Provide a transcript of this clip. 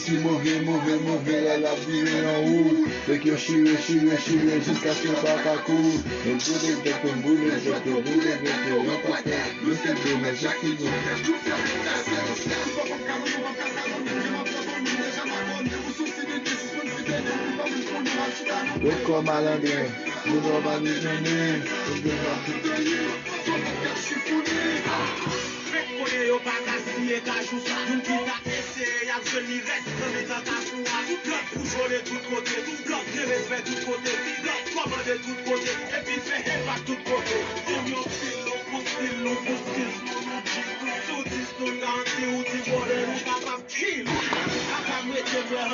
si mauvais, elle a viré en haut. Fait que chiré, jusqu'à ce que pas qu'à court. Et boule, le fait de ma jacquille. Ouais, comme malandrin, nous n'avons pas déjeuné. Yo pa ka siye ka jou, yon ki ta eseye ap jeni rest, kame tan ka fwa, blot pou jole tout kote, blot ne respect tout kote, blot komande tout kote, epi fe hepa tout kote. Dim yo stil, nou pou stil, nou jik, nou soudis, nou ganti, ou di bode, nou kapap kill. Akam rete vwe